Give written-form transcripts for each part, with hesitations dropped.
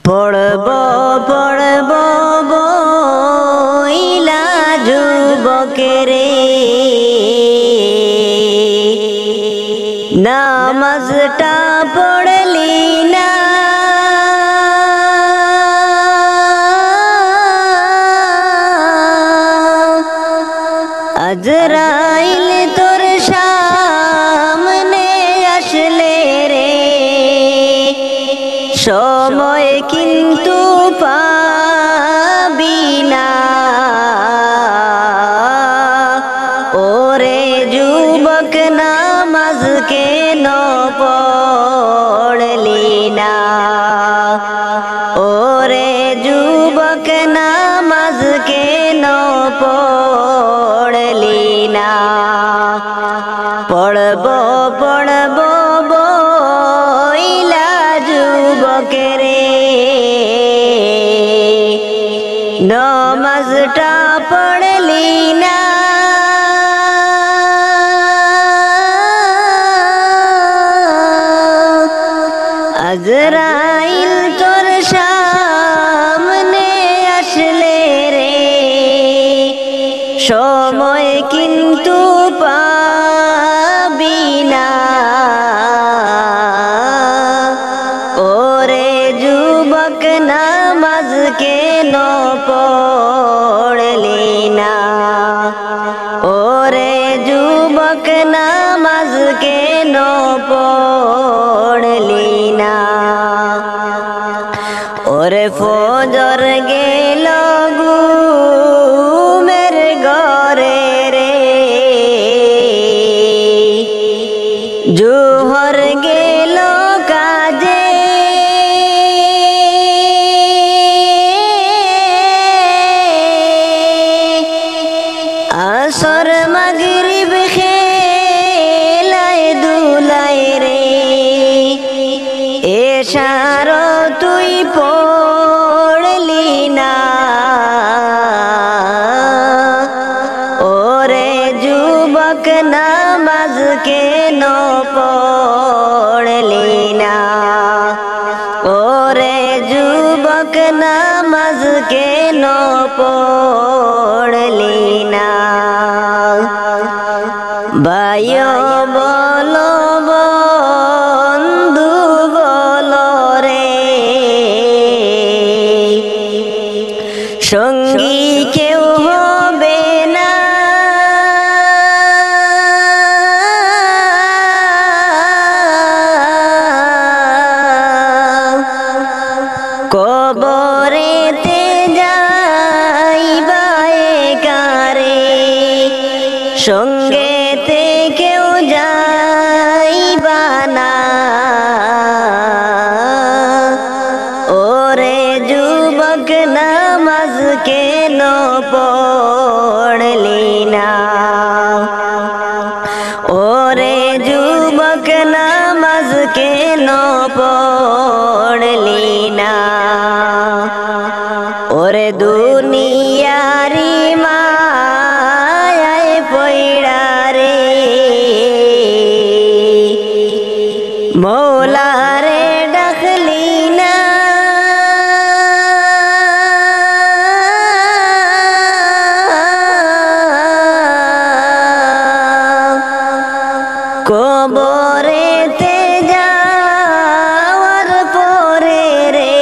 পড়ব পড়ব বইলা যুবকেরে নামাজটা পড়লি না আজরাইল তোর সামনে আসলে রে সময় কিন্তু পাবি না ওরে যুবক নামাজ কেন পড়লি না ওরে যুবক নামাজ কেন পড়লি না পড়ব পড়ব বইলা যুবকেরে নামাজটা পড়লি না আজরাইল তোর সামনে আসলে রে সময় কিন্তু পাবি না ওরে যুবক নামাজ কেন পড়লি না ওরে যুবক নামাজ কেন পড়লি না ওরে ফজর গেল ঘুমের ঘরে রে জোহর গেল কাজে আসর মাগরিব খেলায় দুলায় রে এশার তুই পড়লি না ওরে যুবক নামাজ কেন পড়লি না ওরে যুবক নামাজ কেন পড়লি না ভাইও বলো বন্ধু বলো রে সঙ্গী কেউ হবে না কবরেতে যাইবা একারে সঙ্গেতে কেউ যাইবা না ওরে যুবক নামাজ কেন পড়লি না ওরে যুবক নামাজ কেন পড়লি না ওরে দুনিয়ারি মায়ায় পয়ড়া রে মৌলা রে ডাকলি না কবরেতে যাওয়ার পরে রে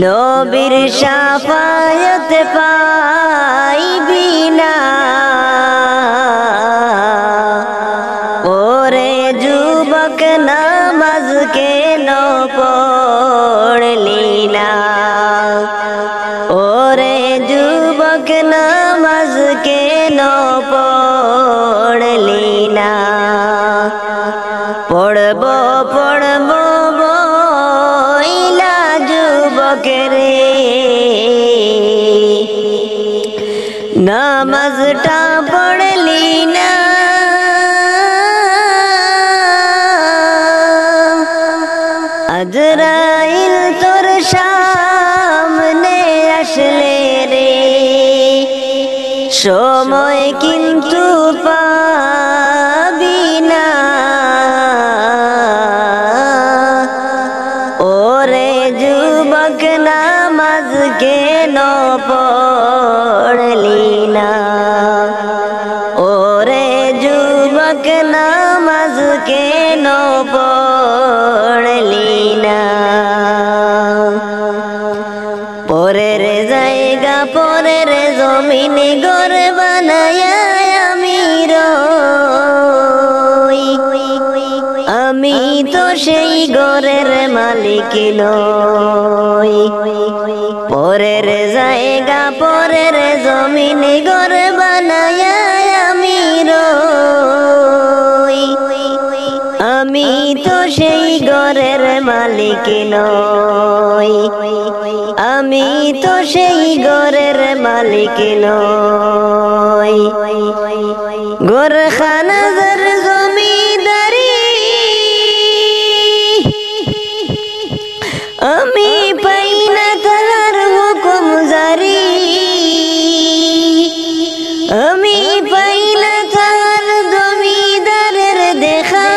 নবীর শাফায়াত পাইবি না ওরে যুবক নামাজ কেন পড়লি না ওরে যুবক নামাজ কেন পড়লি না পড়ব পড়ব বইলা যুবকেরে নামাজটা পড়লি না আজরাইল তোর সামনে আসলে রে সময় কিন্তু পাবি না নামাজ কেন পড়লি না ওরে যুবক নামাজ কেন পড়লি না পরের জায়গা পরের জমিন ঘর বানায়া আমি রই আমি তো সেই ঘরের মালিক নই পরের জায়গা পরের জমিন ঘর বানায়া আমি রই আমি তো সেই ঘরের মালিক নই আমি তো সেই ঘরের মালিক নই ঘরখানার জমিদারি আমি পাই না তার হুকুম জারি আমি পাই না তার জমিদারের দেখা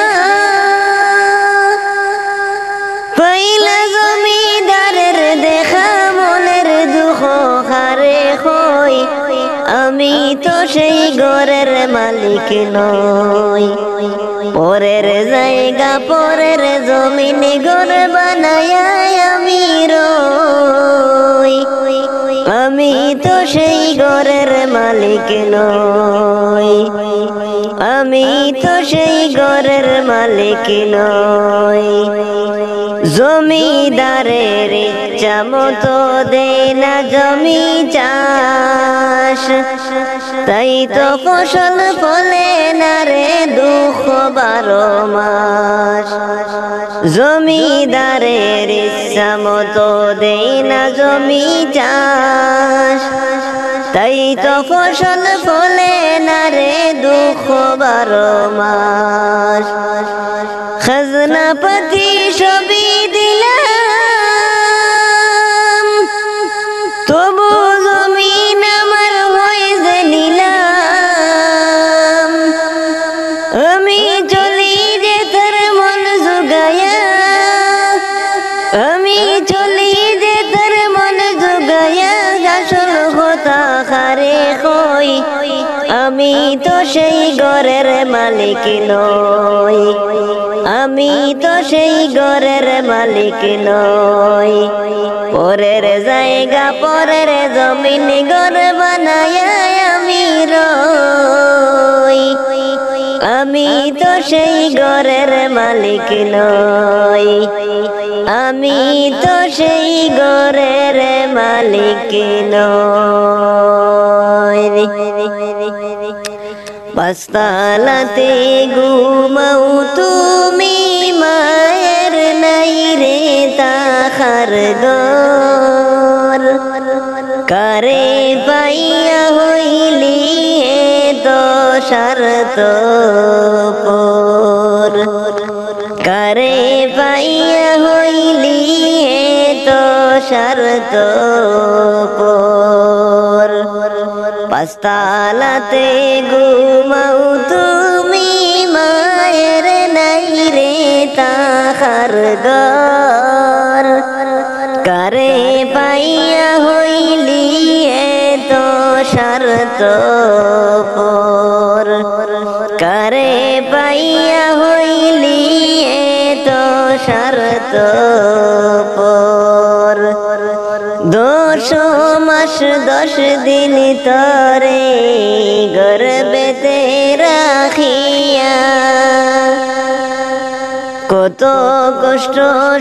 পাই না জমিদারের দেখা মনের দুঃখ হারে হই আমি তো সেই ঘরের মালিক নই পরের জায়গা পরের জমিন ঘর বানায়া আমি রই আমি তো সেই ঘরের মালিক নই আমি তো সেই ঘরের মালিক নই জমিদারের ইচ্ছা মতো দেয় না জমি চাষ তাই তো ফসল ফলে না রে দুঃখ 12 মাস জমিদারের ইচ্ছা মতো দেয় না জমি চাষ তাই তো ফসল ফলে না রে দুঃখ 12 মাস খাজনা পাতি সবই দিলাম তবু জমিন আমার হয়ে যে নিলাম আমি চলি যে তার মন জুগায়া আমি চলি যে তার মন জুগায়া আসল কথা খারে কই আমি তো সেই ঘরের মালিক নই আমি তো সেই ঘরের মালিক নই পরের জায়গা পরের জমিন ঘর বানায়া আমি রই আমি তো সেই ঘরের মালিক নই আমি তো সেই ঘরের মালিক নই পাঁচতলাতে ঘুমাও তুমি মায়ের নাই রে তাহার ঘর কারে পাইয়া হইলি তো শর্ত পর কারে পাইয়া হইলি তো শর্ত পর পাঁচতলাতে ঘুমাও তুমি মায়ের নাই রে তাহার ঘর কারে পাইয়া হইলি তো শর্ত পর কারে পাইয়া হইলি তো শর্ত পর 10 মাস 10 দিন তরে গর্ভেতে রাখিয়া কত কষ্ট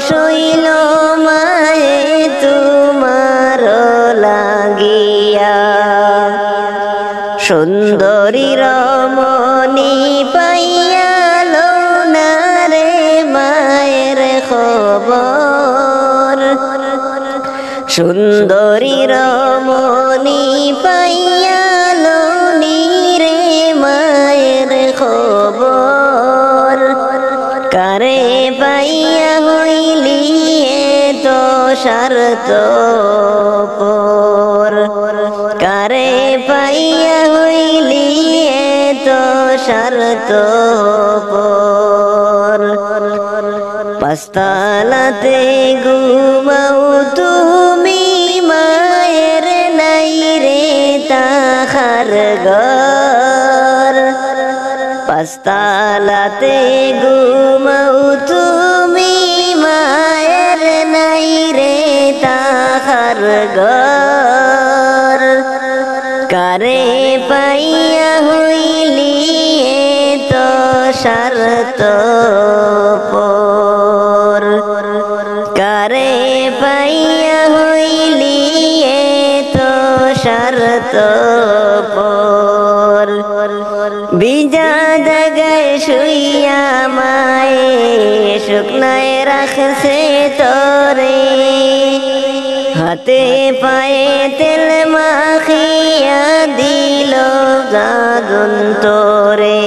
সইল মায়ে তোমার লাগিয়া সুন্দরী রমণী পাইয়া লো না রে মায়ের খবর সুন্দরী রমণী পাইয়া লো রে মায়ের খবর কারে পাইয়া হইলি তো শর্ত পর কারে পাইয়া হইলি তো শর্ত পর পাঁচতলাতে ঘুমাও তুমি মা পাঁচতলাতে ঘুমাও তুমি, মায়ের নাই রে তাহার ঘর। কারে পাইয়া হইলি তো স্বার্থপর, কারে পাইয়া হইলি তো স্বার্থপর। বিজা জাগায় শুইয়া মায়ে শুকনায় রাখছে তোরে, হাতে পায়ে তেল মাখিয়া দিল গাদন তোরে।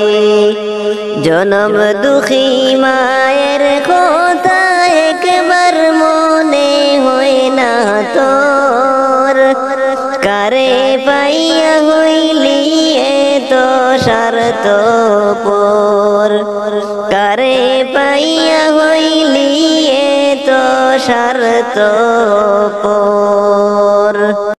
জনম দুঃখী মায়ের কথা একবার মনে হয় না তোর, কারে পাইয়া হইলি তো স্বার্থপর, কারে পাইয়া হইলি তো স্বার্থপর।